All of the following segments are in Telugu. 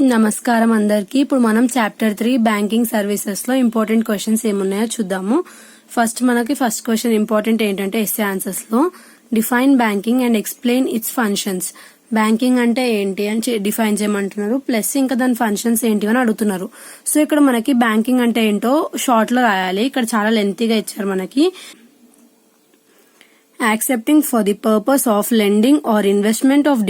నమస్కారం అందరికి. ఇప్పుడు మనం చాప్టర్ 3 బ్యాంకింగ్ సర్వీసెస్ లో ఇంపార్టెంట్ క్వశ్చన్స్ ఏమున్నాయో చూద్దాము. ఫస్ట్ క్వశ్చన్ ఇంపార్టెంట్ ఏంటంటే ఎస్ఏ ఆన్సర్స్ లో define banking and explain it's functions. Banking అంటే ఏంటి అని డిఫైన్ చేయమంటున్నారు, ప్లస్ ఇంకా దాని ఫంక్షన్స్ ఏంటి అని అడుగుతున్నారు. సో ఇక్కడ మనకి బ్యాంకింగ్ అంటే ఏంటో షార్ట్ లో రాయాలి. ఇక్కడ చాలా లెంతీగా ఇచ్చారు మనకి. Accepting for the purpose of lending or investment of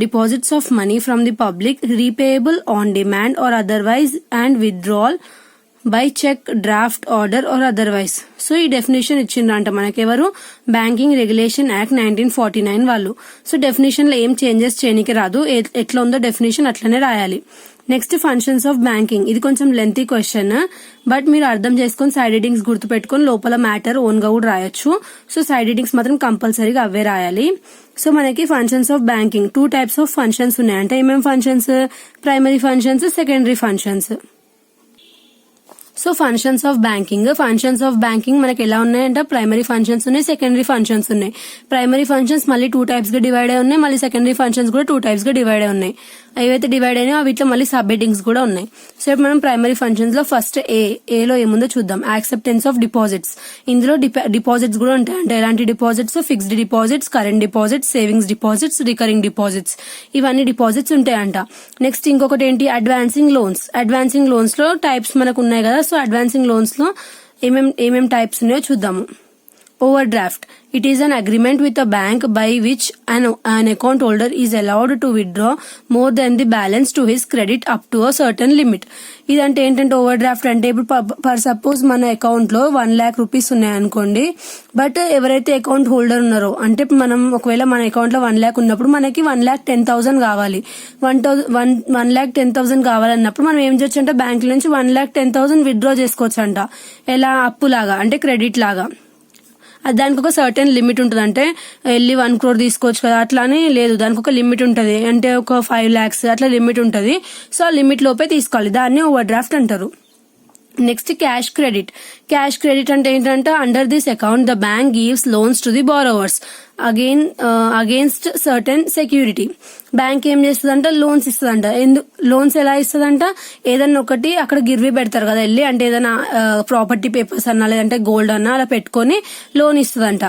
deposits of money from the public, repayable on demand or otherwise, and withdrawal by check, draft order or otherwise. So ఈ డెఫినేషన్ ఇచ్చిండ్రంట మనకెవరు, బ్యాంకింగ్ రెగ్యులేషన్ యాక్ట్ 1949 వాళ్ళు. సో డెఫినేషన్ లో ఏం చేంజెస్ చేయనికి రాదు, ఎట్లా ఉందో డెఫినేషన్ అట్లనే రాయాలి. Next functions of banking. ఇది కొంచెం లెంతీ క్వశ్చన్, బట్ మీరు అర్థం చేసుకొని సైడ్ హెడ్డింగ్స్ గుర్తు పెట్టుకొని లోపల మ్యాటర్ ఓన్ గా కూడా రాయొచ్చు. సో సైడ్ హెడ్డింగ్స్ మాత్రం కంపల్సరీగా అవే రాయాలి. సో మనకి functions of banking 2 types of functions ఉన్నాయి. అంటే ఏమేం functions? Primary functions, secondary functions. So functions of banking మనకి ఎలా ఉన్నాయంటే ప్రైమరీ ఫంక్షన్స్ ఉన్నాయి, సెకండరీ ఫంక్షన్స్ ఉన్నాయి. ప్రైమరీ ఫంక్షన్స్ మళ్ళీ 2 టైప్స్ గా డివైడ్ అయి ఉన్నాయి, మళ్ళీ సెకండరీ ఫంక్షన్స్ కూడా 2 టైప్స్ గా డివైడ్ అయి ఉన్నాయి. ఏవైతే డివైడ్ అయినాయో వీటిలో మళ్ళీ సబ్ హెడ్డింగ్స్ కూడా ఉన్నాయి. సో ఇప్పుడు మనం ప్రైమరీ ఫంక్షన్స్ లో ఫస్ట్ ఏలో ఏముందో చూద్దాం. Acceptance of deposits. ఇందులో డిపాజిట్స్ కూడా ఉంటాయి. అంటే ఎలాంటి deposits? Fixed deposits, current deposits, savings deposits, recurring deposits, ఇవన్నీ డిపాజిట్స్ ఉంటాయంట. నెక్స్ట్ ఇంకొకటి ఏంటి? అడ్వాన్సింగ్ లోన్స్ లో టైప్స్ మనకు ఉన్నాయి కదా. సో అడ్వాన్సింగ్ లోన్స్ లో ఏమేం టైప్స్ ఉన్నాయో చూద్దాము. Over draft. It is an agreement with a bank by which an account holder is allowed to withdraw more than the balance to his credit up to a certain limit. ఇదంటే ఏంటంటే ఓవర్ డ్రాఫ్ట్ అంటే ఇప్పుడు పర్ సపోజ్ మన అకౌంట్ లో 1 lakh రూపీస్ ఉన్నాయనుకోండి. బట్ ఎవరైతే అకౌంట్ హోల్డర్ ఉన్నారో, అంటే మనం ఒకవేళ మన అకౌంట్ లో 1 lakh ఉన్నప్పుడు మనకి 1,10,000 కావాలి. 1,10,000 కావాలన్నప్పుడు మనం ఏం చేయొచ్చు అంటే బ్యాంక్ నుంచి 1,10,000 విత్డ్రా చేసుకోవచ్చు అంట. ఎలా? అప్పు లాగా, అంటే క్రెడిట్ లాగా. దానికి ఒక సర్టెన్ లిమిట్ ఉంటుంది. అంటే వెళ్ళి 1 crore తీసుకోవచ్చు కదా, అట్లానే లేదు, దానికి ఒక లిమిట్ ఉంటుంది. అంటే ఒక 5 lakhs అట్లా లిమిట్ ఉంటుంది. సో ఆ లిమిట్ లోపే తీసుకోవాలి. దాన్ని ఓవర్ డ్రాఫ్ట్ అంటారు. నెక్స్ట్ క్యాష్ క్రెడిట్ అంటే ఏంటంటే under this account the bank gives loans to the borrowers against certain security. Bank ఏం చేస్తుందంట? లోన్స్ ఇస్తుందంట. లోన్స్ ఎలా ఇస్తుందంట? ఏదన్నా ఒకటి అక్కడ గిర్వీ పెడతారు కదా వెళ్ళి, అంటే ఏదైనా ప్రాపర్టీ పేపర్స్ అన్నా లేదంటే గోల్డ్ అన్నా అలా పెట్టుకొని లోన్ ఇస్తుందంట.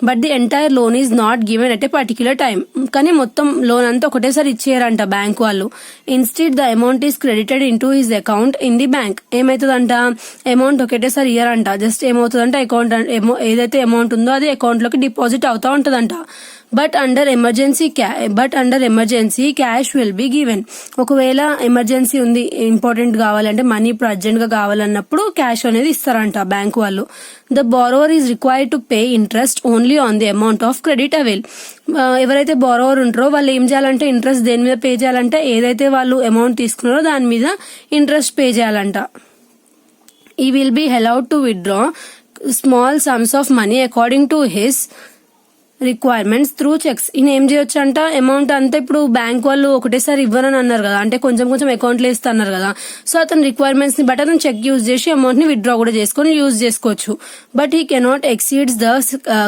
But the entire loan is not given at a particular time. కానీ మొత్తం లోన్ అంతా ఒకటేసారి ఇచ్చేయరంట బ్యాంక్ వాళ్ళు. Instead the amount is credited into his account in the bank. ఏమవుతుందంట? అమౌంట్ ఒకటేసారి ఇయ్యరంట. జస్ట్ ఏమవుతుందంటే అకౌంట్ ఏదైతే అమౌంట్ ఉందో అది అకౌంట్ లోకి డిపాజిట్ అవుతా ఉంటదంట. But under emergency cash will be given. ఒకవేళ ఎమర్జెన్సీ ఉంది, ఇంపార్టెంట్ కావాలంటే మనీ ఇప్పుడు అర్జెంట్ గా కావాలన్నప్పుడు క్యాష్ అనేది ఇస్తారంట బ్యాంక్ వాళ్ళు. The borrower is required to pay interest only on the amount of credit avail. ఎవరైతే బారోవర్ ఉంటారో వాళ్ళు ఏం చేయాలంటే ఇంట్రెస్ట్ దేని మీద పే చేయాలంటే ఏదైతే వాళ్ళు అమౌంట్ తీసుకున్నారో దాని మీద ఇంట్రెస్ట్ పే చేయాలంట. He will be allowed to withdraw small sums of money according to his requirements through checks. ఈయన ఏం చేయొచ్చు అంట? అమౌంట్ అంతా ఇప్పుడు బ్యాంక్ వాళ్ళు ఒకటేసారి ఇవ్వరని అన్నారు కదా, అంటే కొంచెం కొంచెం అకౌంట్లో ఇస్తా అన్నారు కదా. సో అతని రిక్వైర్మెంట్స్ ని బట్టి అతను చెక్ యూజ్ చేసి అమౌంట్ ని విత్డ్రా కూడా చేసుకొని యూజ్ చేసుకోవచ్చు. But he cannot exceeds the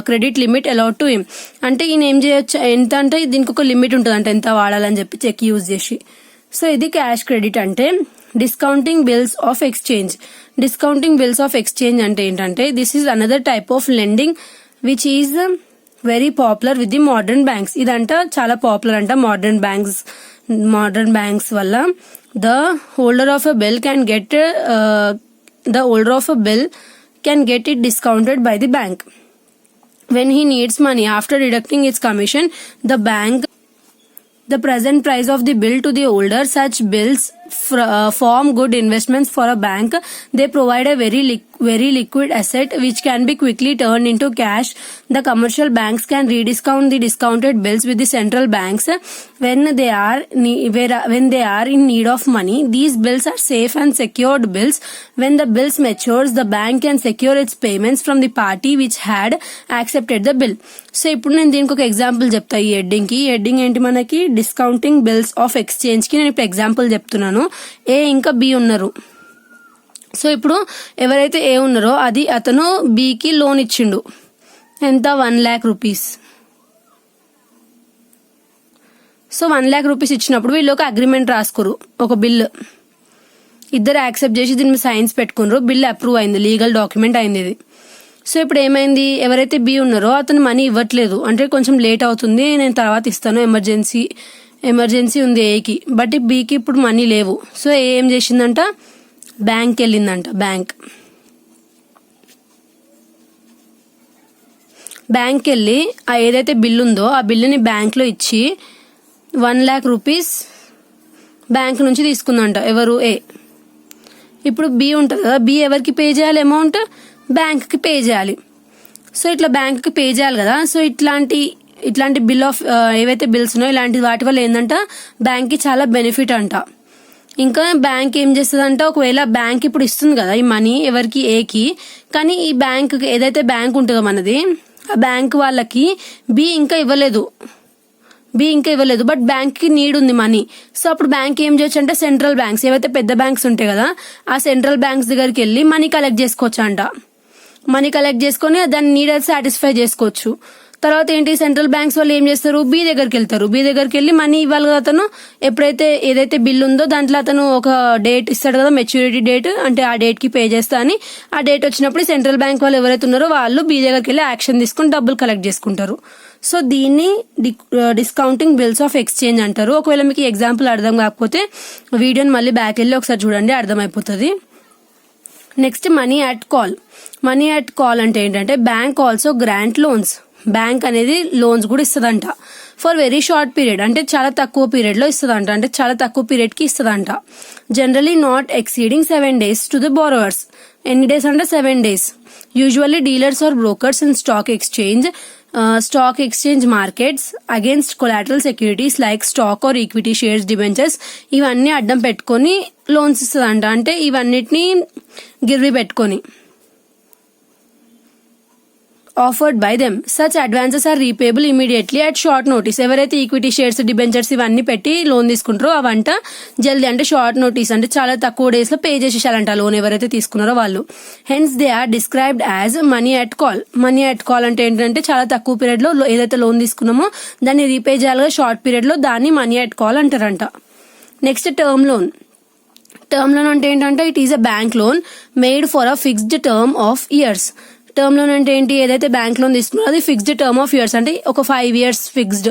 credit limit allowed to him. అంటే ఈయన ఏం చేయొచ్చు ఎంత అంటే దీనికి ఒక లిమిట్ ఉంటుంది, అంటే ఎంత వాడాలని చెప్పి చెక్ యూజ్ చేసి. సో ఇది క్యాష్ క్రెడిట్ అంటే. డిస్కౌంటింగ్ బిల్స్ ఆఫ్ ఎక్స్చేంజ్ అంటే ఏంటంటే this is another type of lending which is very popular with the modern banks. ఇదంట చాలా పాపులర్ అంట మోడర్న్ బ్యాంక్స్ వల్ల. The holder of a bill can get it discounted by the bank when he needs money after deducting its commission. The present price of the bill to the holder. Such bills form good investments for a bank. They provide a very liquid asset which can be quickly turned into cash. The commercial banks can rediscount the discounted bills with the central banks when they are in need of money. These bills are safe and secured bills. When the bills matures, the bank can secure its payments from the party which had accepted the bill. So ఇప్పుడు నేను దీనికి ఒక ఎగ్జాంపుల్ చెప్తా. ఈ హెడ్డింగ్ ఏంటి మనకి? డిస్కౌంటింగ్ బిల్స్ ఆఫ్ ఎక్స్చేంజ్ కి నేను ఇప్పుడు ఎగ్జాంపుల్ చెప్తున్నాను. ఏ ఇంకా బి ఉన్నారు. సో ఇప్పుడు ఎవరైతే ఏ ఉన్నారో అతను బికి లోన్ ఇచ్చిండు. ఎంత? 1 lakh rupees. So 1 lakh rupees ఇచ్చినప్పుడు వీళ్ళు ఒక అగ్రిమెంట్ రాసుకోరు, ఒక బిల్ ఇద్దరు యాక్సెప్ట్ చేసి దీని మీద సైన్స్ పెట్టుకున్నారు, బిల్ అప్రూవ్ అయింది, లీగల్ డాక్యుమెంట్ అయింది ఇది. సో ఇప్పుడు ఏమైంది, ఎవరైతే బి ఉన్నారో అతను మనీ ఇవ్వట్లేదు, అంటే కొంచెం లేట్ అవుతుంది, నేను తర్వాత ఇస్తాను, ఎమర్జెన్సీ ఉంది ఏకి, బట్ బికి ఇప్పుడు మనీ లేవు. సో ఏం చేసిందంట, బ్యాంక్ వెళ్ళిందంట. బ్యాంక్ వెళ్ళి ఆ ఏదైతే బిల్ ఉందో ఆ బిల్లుని బ్యాంక్లో ఇచ్చి 1 lakh రూపీస్ బ్యాంక్ నుంచి తీసుకుందంట. ఎవరు, ఏ. ఇప్పుడు బి ఉంటుంది కదా, బి ఎవరికి పే చేయాలి, అమౌంట్ బ్యాంక్కి పే చేయాలి. సో ఇట్లా బ్యాంక్కి పే చేయాలి కదా. సో ఇట్లాంటి బిల్ ఆఫ్ ఏవైతే బిల్స్ ఉన్నాయో ఇలాంటి వాటి వల్ల ఏంటంట బ్యాంక్కి చాలా బెనిఫిట్ అంట. ఇంకా బ్యాంక్ ఏం చేస్తుందంట, ఒకవేళ బ్యాంక్ ఇప్పుడు ఇస్తుంది కదా ఈ మనీ ఎవరికి, ఏకి, కానీ ఈ బ్యాంక్ ఏదైతే బ్యాంక్ ఉంటుందో మనది, ఆ బ్యాంక్ వాళ్ళకి బి ఇంకా ఇవ్వలేదు, బట్ బ్యాంక్కి నీడ్ ఉంది మనీ. సో అప్పుడు బ్యాంక్ ఏం చేయొచ్చు అంటే సెంట్రల్ బ్యాంక్స్ ఏవైతే పెద్ద బ్యాంక్స్ ఉంటాయి కదా ఆ సెంట్రల్ బ్యాంక్స్ దగ్గరికి వెళ్ళి మనీ కలెక్ట్ చేసుకోవచ్చు అంట. మనీ కలెక్ట్ చేసుకొని దాన్ని నీడ్ అయితే సాటిస్ఫై చేసుకోవచ్చు. తర్వాత ఏంటి, సెంట్రల్ బ్యాంక్స్ వాళ్ళు ఏం చేస్తారు, బి దగ్గరికి వెళ్తారు, బి దగ్గరికి వెళ్ళి మనీ ఇవ్వాలి కదా. అతను ఎప్పుడైతే ఏదైతే బిల్ ఉందో దాంట్లో అతను ఒక డేట్ ఇస్తాడు కదా, మెచ్యూరిటీ డేట్, అంటే ఆ డేట్ కి పే చేస్తా అని. ఆ డేట్ వచ్చినప్పుడు సెంట్రల్ బ్యాంక్ వాళ్ళు ఎవరైతే ఉన్నారో వాళ్ళు బి దగ్గరికి వెళ్ళి యాక్షన్ తీసుకుని డబ్బులు కలెక్ట్ చేసుకుంటారు. సో దీన్ని డిస్కౌంటింగ్ బిల్స్ ఆఫ్ ఎక్స్చేంజ్ అంటారు. ఒకవేళ మీకు ఎగ్జాంపుల్ అర్థం కాకపోతే వీడియోని మళ్ళీ బ్యాక్ వెళ్ళి ఒకసారి చూడండి, అర్థమైపోతుంది. Next money at call. Money at call అంటే ఏంటంటే bank also grant loans. Bank అనేది లోన్స్ కూడా ఇస్తుందంట ఫర్ వెరీ షార్ట్ పీరియడ్, అంటే చాలా తక్కువ పీరియడ్ లో ఇస్తుందంట, అంటే చాలా తక్కువ పీరియడ్ కి ఇస్తుందంట. Generally not exceeding 7 days to the borrowers. ఎన్ని డేస్ అంటే 7 days. Usually dealers or brokers in stock exchange markets against collateral securities like stock or equity shares, debentures, ఇవన్నీ అడ్డం పెట్టుకొని లోన్స్ ఇస్తుందంట, అంటే ఇవన్నిటిని గిర్వి పెట్టుకొని. Offered by them such advances are repayable immediately at short notice. ఎవరైతే ఈక్విటీ షేర్స్, డిబెంచర్స్ ఇవన్నీ పెట్టి లోన్ తీసుకుంటారో అవంట జల్దీ, అంటే షార్ట్ నోటీస్, అంటే చాలా తక్కువ డేస్ లో పే చేసేసారంట లోన్ ఎవరైతే తీసుకున్నారో వాళ్ళు. Hence they are described as money at call. Money at call అంటే ఏంటంటే చాలా తక్కువ పీరియడ్ లో ఏదైతే లోన్ తీసుకున్నామో దాన్ని రీపే చేయాలిగా షార్ట్ పీరియడ్ లో, దాన్ని మనీ అట్ కాల్ అంటారంట. Next term loan. Term loan అంటే ఏంటంటే it is a bank loan made for a fixed term of years. Term loan అంటే ఏంటి, ఏదైతే బ్యాంక్ లోన్ తీసుకున్నారో అది ఫిక్స్డ్ టర్మ్ ఆఫ్ ఇయర్స్, అంటే ఒక 5 years ఫిక్స్డ్.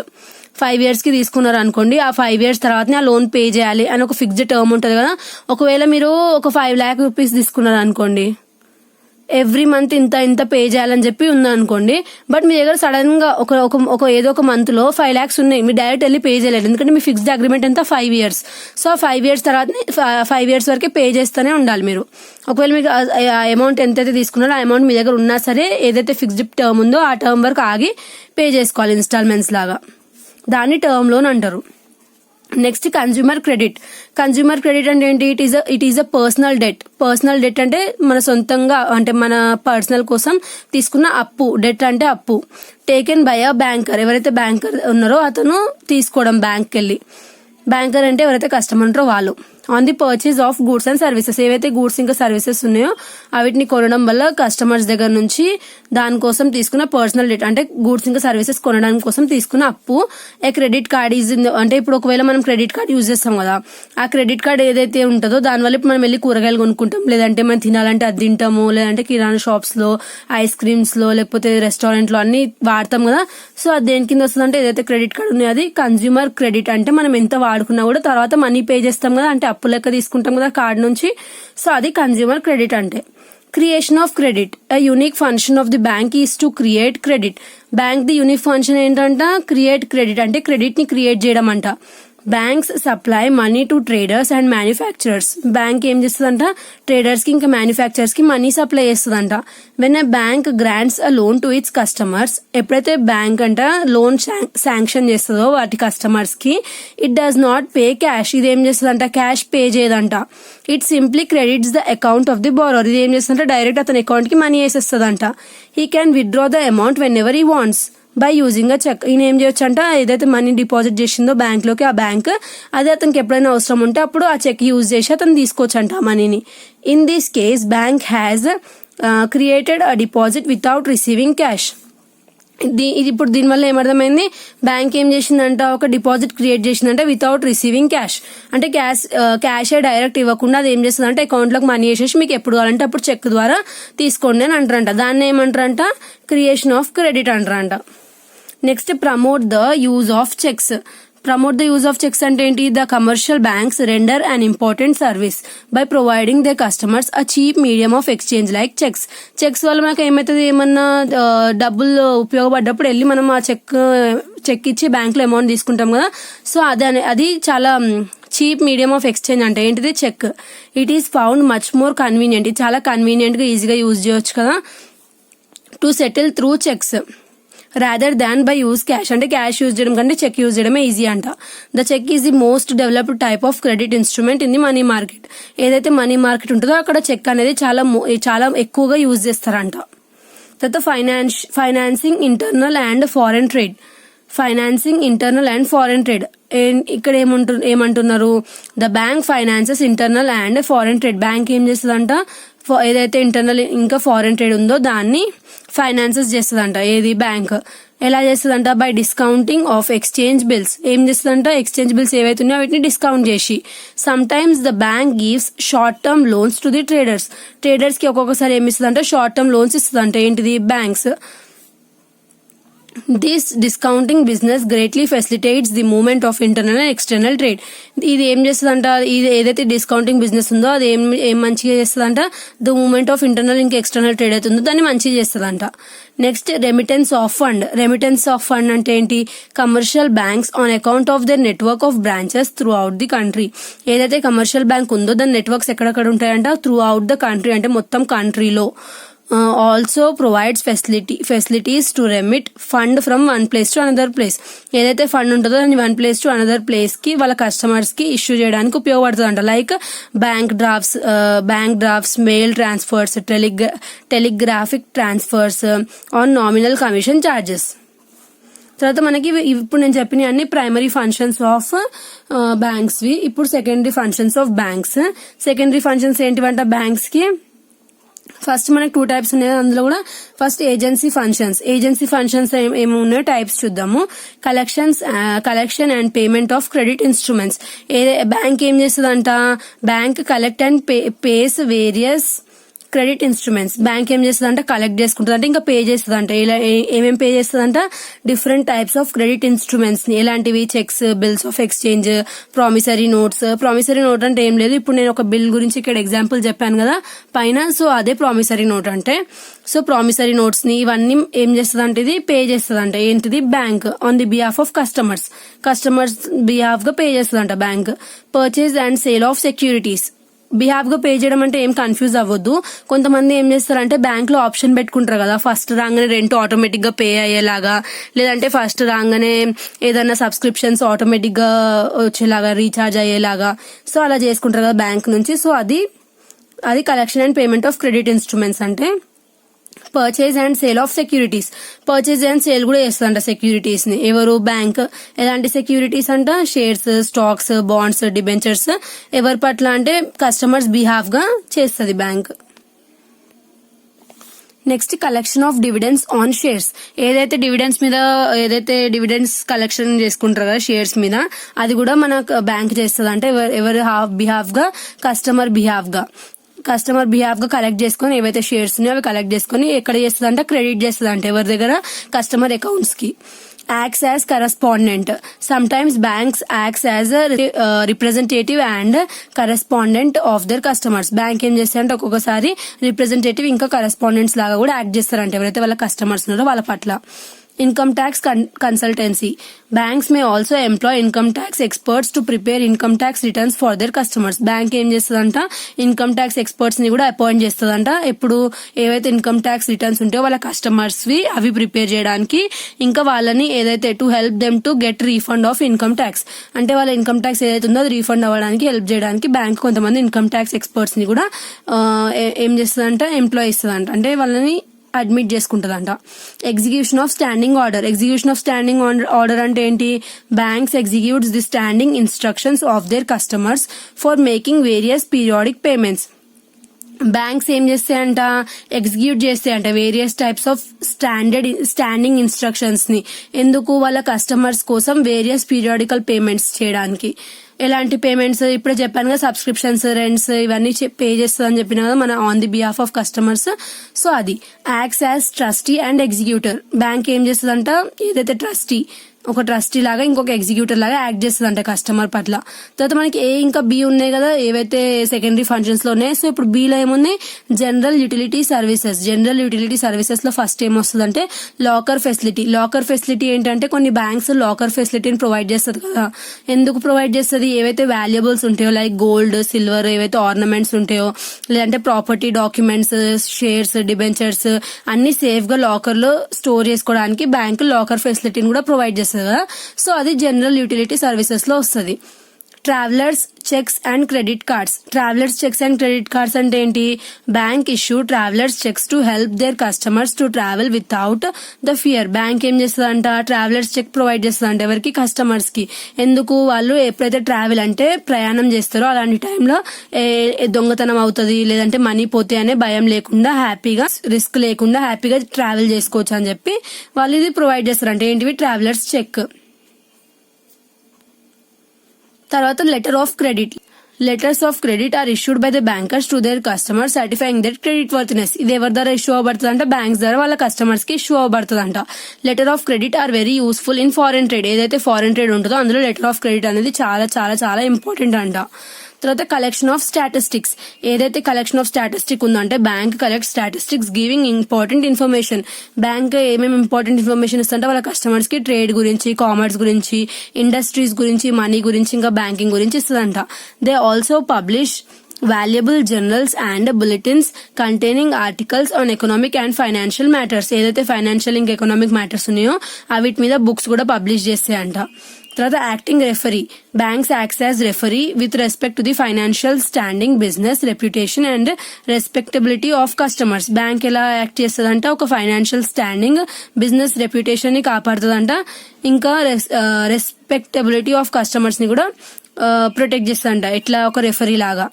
5 years కి తీసుకున్నారు అనుకోండి, ఆ 5 years తర్వాతనే ఆ లోన్ పే చేయాలి అని ఒక ఫిక్స్డ్ టర్మ్ ఉంటుంది కదా. ఒకవేళ మీరు ఒక 5 lakh రూపీస్ తీసుకున్నారు అనుకోండి, ఎవ్రీ మంత్ ఇంత పే చేయాలని చెప్పి ఉందనుకోండి, బట్ మీ దగ్గర సడన్ గా ఒక ఏదో ఒక మంత్ లో 5 lakhs ఉన్నాయి, మీరు డైరెక్ట్ వెళ్ళి పే చేయలేదు, ఎందుకంటే మీ ఫిక్స్డ్ అగ్రిమెంట్ ఎంత 5 years. సో 5 years తర్వాత 5 years వరకే పే చేస్తూనే ఉండాలి మీరు. ఒకవేళ మీకు ఆ అమౌంట్ ఎంతైతే తీసుకున్నారో ఆ అమౌంట్ మీ దగ్గర ఉన్నా సరే ఏదైతే ఫిక్స్డ్ టర్మ్ ఉందో ఆ టర్మ్ వరకు ఆగి పే చేసుకోవాలి ఇన్స్టాల్మెంట్స్ లాగా, దాన్ని టర్మ్ లోన్ అంటారు. Next consumer credit. Consumer credit అంటే ఏంటి, it is a personal debt. Personal debt అంటే మన సొంతంగా, అంటే మన పర్సనల్ కోసం తీసుకున్న అప్పు. డెట్ అంటే అప్పు. Taken by a banker. ఎవరైతే బ్యాంకర్ ఉన్నారో అతను తీసుకోవడం బ్యాంక్కి వెళ్ళి. బ్యాంకర్ అంటే ఎవరైతే కస్టమర్ ఉంటారో వాళ్ళు. On the purchase of goods and services. ఏవైతే గూడ్స్ ఇంకా సర్వీసెస్ ఉన్నాయో వీటిని కొనడం వల్ల కస్టమర్స్ దగ్గర నుంచి దానికోసం తీసుకున్న పర్సనల్ డెట్, అంటే గూడ్స్ ఇంకా సర్వీసెస్ కొనడానికి కోసం తీసుకున్న అప్పు. ఏ క్రెడిట్ కార్డ్ ఈజ్, అంటే ఇప్పుడు ఒకవేళ మనం క్రెడిట్ కార్డ్ యూజ్ చేస్తాం కదా, ఆ క్రెడిట్ కార్డ్ ఏదైతే ఉంటుందో దానివల్ల ఇప్పుడు మనం వెళ్ళి కూరగాయలు కొనుక్కుంటాం, లేదంటే మనం తినాలంటే అది తింటాము, లేదంటే కిరాణా షాప్స్ లో, ఐస్ క్రీమ్స్ లో, లేకపోతే రెస్టారెంట్ లో అన్ని వాడతాం కదా. సో అది దేని కింద వస్తుంది అంటే ఏదైతే క్రెడిట్ కార్డ్ ఉన్నాయో అది కన్జ్యూమర్ క్రెడిట్. అంటే మనం ఎంత వాడుకున్నా కూడా తర్వాత మనీ పే చేస్తాం కదా, అంటే అప్పు లెక్క తీసుకుంటాం కదా కార్డ్ నుంచి. సో అది కన్జ్యూమర్ క్రెడిట్ అంటే. Creation of credit. A unique function of the bank is to create credit. Bank the unique function ఏంటంట, క్రియేట్ క్రెడిట్, అంటే క్రెడిట్ ని క్రియేట్ చేయడం అంట. Banks supply money to traders and manufacturers. Bank ఏం చేస్తుందంట, ట్రేడర్స్ కి ఇంకా మ్యానుఫ్యాక్చరర్స్ కి మనీ సప్లై చేస్తుందంట. When a bank grants a loan to it's customers. ఎప్పుడైతే బ్యాంక్ అంట లోన్ శాంక్షన్ చేస్తుందో వాటి కస్టమర్స్ కి, it does not pay cash. ఇది ఏం చేస్తుందంట, క్యాష్ పే చేయదంట. It simply credits the account of the borrower. ఇది ఏం చేస్తుందంటే డైరెక్ట్ అతని అకౌంట్ కి మనీ వేసేస్తుందంట. He can withdraw the amount whenever he wants by using a cheque. ఈయన ఏం చేయొచ్చు అంట, ఏదైతే మనీ డిపాజిట్ చేసిందో బ్యాంక్ లోకి ఆ బ్యాంక్, అదే అతనికి ఎప్పుడైనా అవసరం ఉంటే అప్పుడు ఆ చెక్ యూజ్ చేసి అతను తీసుకోవచ్చు అంట ఆ మనీని. In this case bank has created a deposit without receiving cash. ఇది ఇప్పుడు దీనివల్ల ఏమర్థమైంది, బ్యాంక్ ఏం చేసిందంట, ఒక డిపాజిట్ క్రియేట్ చేసిందంటే వితౌట్ రిసీవింగ్ క్యాష్, అంటే క్యాష్ డైరెక్ట్ ఇవ్వకుండా అది ఏం చేస్తుందంటే అకౌంట్లోకి మనీ వేసేసి మీకు ఎప్పుడు కావాలంటే అప్పుడు చెక్ ద్వారా తీసుకోండి అని అంటారంట. దాన్ని ఏమంటారంట, క్రియేషన్ ఆఫ్ క్రెడిట్ అంటారంట. Next, promote the use of checks. Promote the use of checks అంటే ఏంటి, the commercial banks render an important service by providing the customers a cheap medium of exchange like checks. Checks వల్ల మనకు ఏమవుతుంది, ఏమన్నా డబ్బులు ఉపయోగపడ్డప్పుడు వెళ్ళి మనం ఆ చెక్ ఇచ్చి బ్యాంక్లో అమౌంట్ తీసుకుంటాం కదా, సో అది చాలా చీప్ మీడియం ఆఫ్ ఎక్స్చేంజ్ అంటే ఏంటిది, cheque. It is found much more convenient, ఇది చాలా కన్వీనియంట్ గా ఈజీగా యూజ్ చేయొచ్చు కదా, to settle through cheques rather than by use cash, అంటే క్యాష్ యూజ్ చేయడం కంటే చెక్ యూజ్ చేయడమే ఈజీ అంట. The cheque is the most developed type of credit instrument in the money market. ఏదైతే మనీ మార్కెట్ ఉంటుందో అక్కడ చెక్ అనేది చాలా ఎక్కువగా యూజ్ చేస్తారంట. తర్వాత financing internal and foreign trade. Financing internal and foreign trade, ఇక్కడ ఏమంటున్నారు, the bank finances internal and foreign trade. Bank ఏం చేస్తుందంట, ఏదైతే ఇంటర్నల్ ఇంకా ఫారెన్ ట్రేడ్ ఉందో దాన్ని ఫైనాన్సెస్ చేస్తుందంట. ఏది, బ్యాంక్. ఎలా చేస్తుందంట, by discounting of exchange bills. ఏం చేస్తుందంట, ఎక్స్చేంజ్ బిల్స్ ఏవైతే ఉన్నాయో వీటిని డిస్కౌంట్ చేసి. Some times the bank gives short term loans to the traders. Traders కి ఒక్కొక్కసారి ఏమి ఇస్తుందంట, షార్ట్ టర్మ్ లోన్స్ ఇస్తుందంట. ఏంటిది, banks. This discounting business greatly facilitates the movement of internal and external trade. ఇది ఏం చేస్తుందంట, ఇది ఏదైతే డిస్కౌంటింగ్ బిజినెస్ ఉందో అది ఏం మంచిగా చేస్తుందంట, ద మూవ్మెంట్ ఆఫ్ ఇంటర్నల్ ఇంకా ఎక్స్టర్నల్ ట్రేడ్ అయితే ఉందో దాన్ని మంచిగా చేస్తుందంట. Next, remittance of fund. Remittance of fund అంటే ఏంటి, commercial banks on account of their network of branches through out the country. ఏదైతే కమర్షియల్ బ్యాంక్ ఉందో దాని నెట్వర్క్స్ ఎక్కడెక్కడ ఉంటాయంట, త్రూ అవుట్ ద కంట్రీ, అంటే మొత్తం కంట్రీలో. Also provides facilities to remit fund from one place to another place. ఏదైతే ఫండ్ ఉంటుందో దాన్ని one place to another place కి వాళ్ళ కస్టమర్స్ కి ఇష్యూ చేయడానికి ఉపయోగపడుతుంది అంట. Like bank drafts, mail transfers, telegraphic transfers on nominal commission charges. తర్వాత మనకి ఇప్పుడు నేను చెప్పిన అన్ని ప్రైమరీ ఫంక్షన్స్ ఆఫ్ బ్యాంక్స్ వి. ఇప్పుడు secondary functions of banks. Secondary functions ఏంటివంట బ్యాంక్స్ కి, ఫస్ట్ మనకి 2 టైప్స్ ఉన్నాయి. అందులో కూడా ఫస్ట్ ఏజెన్సీ ఫంక్షన్స్ ఏమి ఉన్నాయో టైప్స్ చూద్దాము. Collection and payment of credit instruments. Bank ఏం చేస్తుందంట, bank collect and pays various credit instruments. Bank ఏం చేస్తుందంట, కలెక్ట్ చేసుకుంటుంది అంటే ఇంకా పే చేస్తుందంట. ఇలా ఏమేమి పే చేస్తుందంట, different types of credit instruments ని. ఎలాంటివి, checks, bills of exchange, promissory notes. Promissory note అంటే ఏం లేదు, ఇప్పుడు నేను ఒక బిల్ గురించి ఇక్కడ ఎగ్జాంపుల్ చెప్పాను కదా పైన, సో అదే ప్రామిసరీ నోట్ అంటే. సో ప్రామిసరీ నోట్స్ ని ఇవన్నీ ఏం చేస్తుందంటే ఇది పే చేస్తుందంట. ఏంటిది, bank on the behalf of customers behalf గా పే చేస్తుందంట bank. Purchase and sale of securities. Behalf గా పే చేయడం అంటే ఏం కన్ఫ్యూజ్ అవ్వద్దు. కొంతమంది ఏం చేస్తారంటే బ్యాంక్ లో ఆప్షన్ పెట్టుకుంటారు కదా, ఫస్ట్ రాగానే రెంట్ ఆటోమేటిక్ గా పే అయ్యేలాగా, లేదంటే ఫస్ట్ రాగానే ఏదైనా సబ్స్క్రిప్షన్స్ ఆటోమేటిక్ గా వచ్చేలాగా, రీఛార్జ్ అయ్యేలాగా, సో అలా చేసుకుంటారు కదా బ్యాంక్ నుంచి. సో అది collection and payment of credit instruments అంటే. Purchase and sale of securities. Purchase and sale కూడా చేస్తుందంట సెక్యూరిటీస్ ని. ఎవరు, బ్యాంక్. ఎలాంటి సెక్యూరిటీస్ అంట, షేర్స్, స్టాక్స్, బాండ్స్, డిబెంచర్స్. ఎవరి పట్ల అంటే కస్టమర్స్ బిహాఫ్ గా చేస్తుంది bank. Next, collection of dividends on shares. ఏదైతే డివిడెండ్స్ కలెక్షన్ చేసుకుంటారు కదా షేర్స్ మీద, అది కూడా మన బ్యాంక్ చేస్తుంది. అంటే ఎవరి బిహాఫ్ గా, కస్టమర్ బిహాఫ్ గా కలెక్ట్ చేసుకుని ఏవైతే షేర్స్ ఉన్నాయో అవి కలెక్ట్ చేసుకుని ఎక్కడ చేస్తుందంట, క్రెడిట్ చేస్తుందంట ఎవరి దగ్గర, కస్టమర్ అకౌంట్స్ కి. Acts as correspondent. Some times banks acts as representative and correspondent of their customers. Bank ఏం చేస్తారంటే ఒక్కొక్కసారి రిప్రజెంటేటివ్ ఇంకా కరెస్పాండెంట్స్ లాగా కూడా యాక్ట్ చేస్తారంట ఎవరైతే వాళ్ళ కస్టమర్స్ ఉన్నారో వాళ్ళ పట్ల. Income tax consultancy. Banks may also employ income tax experts to prepare income tax returns for their customers. Bank ఏం చేస్తుందంట, ఇన్కమ్ ట్యాక్స్ ఎక్స్పర్ట్స్ ని కూడా అపాయింట్ చేస్తుందంట. ఎప్పుడు ఏవైతే ఇన్కమ్ ట్యాక్స్ రిటర్న్స్ ఉంటాయో వాళ్ళ కస్టమర్స్ వి అవి ప్రిపేర్ చేయడానికి, ఇంకా వాళ్ళని ఏదైతే to help them to get refund of income tax, అంటే వాళ్ళ ఇన్కమ్ ట్యాక్స్ ఏదైతే ఉందో అది రీఫండ్ అవ్వడానికి హెల్ప్ చేయడానికి బ్యాంక్ కొంతమంది ఇన్కమ్ ట్యాక్స్ ఎక్స్పర్ట్స్ ని కూడా ఏం చేస్తుందంట, ఎంప్లాయ్ ఇస్తుందంట, అంటే వాళ్ళని అడ్మిట్ చేసుకుంటుందంట. ఎగ్జిక్యూషన్ ఆఫ్ స్టాండింగ్ ఆర్డర్ అంటే ఏంటి, banks executes the standing instructions of their customers for making various periodic payments. Banks ఏం చేస్తాయంట, ఎగ్జిక్యూట్ చేస్తాయంట various types of standing instructions ని. ఎందుకు, వాళ్ళ కస్టమర్స్ కోసం వేరియస్ పీరియాడికల్ పేమెంట్స్ చేయడానికి. ఎలాంటి పేమెంట్స్ ఇప్పుడే చెప్పాను కదా, సబ్స్క్రిప్షన్స్, రెంట్స్ ఇవన్నీ పే చేస్తుంది అని చెప్పిన కదా మన on the behalf of customers. So అది acts as trustee and executor. Bank ఏం చేస్తుందంట, ఏదైతే ట్రస్టీ, ఒక ట్రస్టీ లాగా ఇంకొక ఎగ్జిక్యూటర్ లాగా యాక్ట్ చేస్తుందంట కస్టమర్ పట్ల. తర్వాత మనకి ఏ ఇంకా బి ఉన్నాయి కదా, ఏవైతే సెకండరీ ఫంక్షన్స్ లో ఉన్నాయి. సో ఇప్పుడు బిలో ఏమున్నాయి, general utility services. General utility services లో ఫస్ట్ ఏమొస్తుందంటే లాకర్ ఫెసిలిటీ. లాకర్ ఫెసిలిటీ ఏంటంటే కొన్ని బ్యాంక్స్ లాకర్ ఫెసిలిటీని ప్రొవైడ్ చేస్తుంది కదా. ఎందుకు ప్రొవైడ్ చేస్తుంది, ఏవైతే వాల్యుబుల్స్ ఉంటాయో లైక్ గోల్డ్, సిల్వర్, ఏవైతే ఆర్నమెంట్స్ ఉంటాయో, లేదంటే ప్రాపర్టీ డాక్యుమెంట్స్, షేర్స్, డిబెంచర్స్ అన్ని సేఫ్ గా లాకర్ లో స్టోర్ చేసుకోవడానికి బ్యాంక్ లాకర్ ఫెసిలిటీని కూడా ప్రొవైడ్ చేస్తుంది కదా. సో అది జనరల్ యూటిలిటీ సర్వీసెస్ లో వస్తుంది. Travellers cheques and credit cards. Travellers cheques and credit cards అంటే ఏంటి, bank issue travellers cheques to help their customers to travel without the fear. Bank ఏం చేస్తుందంట, ట్రావెలర్స్ చెక్ ప్రొవైడ్ చేస్తుందంట ఎవరికి, కస్టమర్స్ కి. ఎందుకు, వాళ్ళు ఎప్పుడైతే ట్రావెల్ అంటే ప్రయాణం చేస్తారో అలాంటి టైంలో దొంగతనం అవుతుంది లేదంటే మనీ పోతే అనే భయం లేకుండా హ్యాపీగా, రిస్క్ లేకుండా హ్యాపీగా ట్రావెల్ చేసుకోవచ్చు అని చెప్పి వాళ్ళు ఇది ప్రొవైడ్ చేస్తారంట. ఏంటివి, ట్రావెలర్స్ చెక్. తర్వాత letter of credit. Letters of credit are issued by the bankers to their customers certifying that credit worthiness. ఇది ఎవరి ద్వారా ఇష్యూ అవ్వబడుతుంది అంటే బ్యాంక్స్ ద్వారా వాళ్ళ కస్టమర్స్ కి ఇష్యూ అవ్వబడుతుంది అంట. Letter of credit are very useful in foreign trade. ఏదైతే ఫారెన్ ట్రేడ్ ఉంటుందో అందులో లెటర్ ఆఫ్ క్రెడిట్ అనేది చాలా చాలా చాలా ఇంపార్టెంట్ అంట. తర్వాత కలెక్షన్ ఆఫ్ స్టాటిస్టిక్స్. ఏదైతే కలెక్షన్ ఆఫ్ స్టాటిస్టిక్ ఉందంటే bank collect statistics giving important information. Bank ఏమేమి ఇంపార్టెంట్ ఇన్ఫర్మేషన్ ఇస్తుంటే వాళ్ళ కస్టమర్స్ కి ట్రేడ్ గురించి, కామర్స్ గురించి, ఇండస్ట్రీస్ గురించి, మనీ గురించి, ఇంకా బ్యాంకింగ్ గురించి ఇస్తుందంట. They also publish valuable journals and bulletins containing articles on economic and financial matters. ఏదైతే ఫైనాన్షియల్ ఇంకా ఎకనామిక్ మ్యాటర్స్ ఉన్నాయో వీటి మీద బుక్స్ కూడా పబ్లిష్ చేస్తాయంట. తర్వాత acting referee. Banks acts as referee with respect to the financial standing, business reputation and respectability of customers. Bank ఎలా యాక్ట్ చేస్తుందంట, ఒక ఫైనాన్షియల్ స్టాండింగ్, బిజినెస్ రెప్యుటేషన్ ని కాపాడుతుందంట, ఇంకా రెస్పెక్టబిలిటీ ఆఫ్ కస్టమర్స్ ని కూడా ప్రొటెక్ట్ చేస్తుందంట. ఎట్లా, ఒక రెఫరీ లాగా.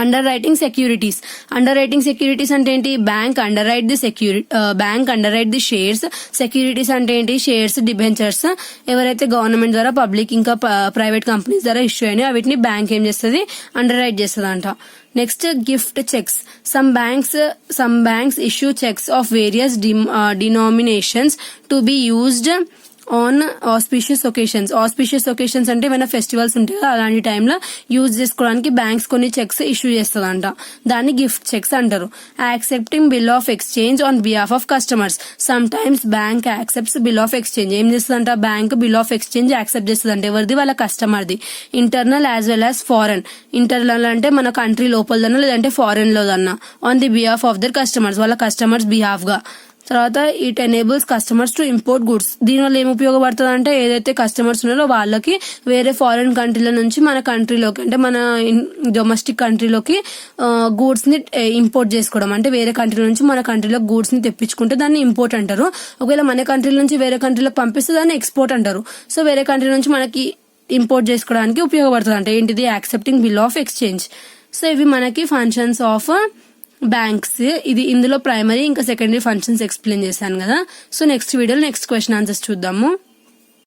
Under writing securities. Under writing securities అంటే ఏంటి, bank under right the shares. Securities అంటే ఏంటి, షేర్స్, డిబెంచర్స్ ఎవరైతే గవర్నమెంట్ ద్వారా, పబ్లిక్ ఇంకా ప్రైవేట్ కంపెనీస్ ద్వారా ఇష్యూ అయినాయో వీటిని బ్యాంక్ ఏం చేస్తుంది, అండర్ రైట్ చేస్తుంది అంట. Next gift checks. Some banks issue checks of various denominations to be used on auspicious occasions. Auspicious occasions అంటే ఏమైనా ఫెస్టివల్స్ ఉంటాయి కదా అలాంటి టైంలో యూజ్ చేసుకోవడానికి బ్యాంక్స్ కొన్ని చెక్స్ ఇష్యూ చేస్తుందంట. దాన్ని గిఫ్ట్ చెక్స్ అంటారు. Accepting bill of exchange on behalf of customers. Sometimes bank accepts bill of exchange. ఏం చేస్తుందంట, bank bill of exchange accept చేస్తుందంట. ఎవరిది, వాళ్ళ కస్టమర్ది. Internal as well as foreign. Internal అంటే మన కంట్రీ లోపలదన్నా లేదంటే ఫారెన్ లోదన్నా. On the behalf of their customers, వాళ్ళ కస్టమర్స్ బిహాఫ్ గా. తర్వాత it enables customers to import goods. దీనివల్ల ఏం ఉపయోగపడుతుంది అంటే ఏదైతే కస్టమర్స్ ఉన్నారో వాళ్ళకి వేరే ఫారెన్ కంట్రీల నుంచి మన కంట్రీలోకి, అంటే మన డొమెస్టిక్ కంట్రీలోకి గూడ్స్ ని ఇంపోర్ట్ చేసుకోవడం. అంటే వేరే కంట్రీ నుంచి మన కంట్రీలో గూడ్స్ ని తెప్పించుకుంటే దాన్ని ఇంపోర్ట్ అంటారు. ఒకవేళ మన కంట్రీ నుంచి వేరే కంట్రీలోకి పంపిస్తే దాన్ని ఎక్స్పోర్ట్ అంటారు. సో వేరే కంట్రీ నుంచి మనకి ఇంపోర్ట్ చేసుకోవడానికి ఉపయోగపడుతుంది. అంటే ఏంటిది, accepting bill of exchange. So ఇవి మనకి ఫంక్షన్స్ ఆఫ్ బ్యాంక్స్. ఇది ఇందులో ప్రైమరీ ఇంకా సెకండరీ ఫంక్షన్స్ ఎక్స్ప్లెయిన్ చేశాను కదా. సో నెక్స్ట్ వీడియోలో నెక్స్ట్ క్వశ్చన్ ఆన్సర్స్ చూద్దాము.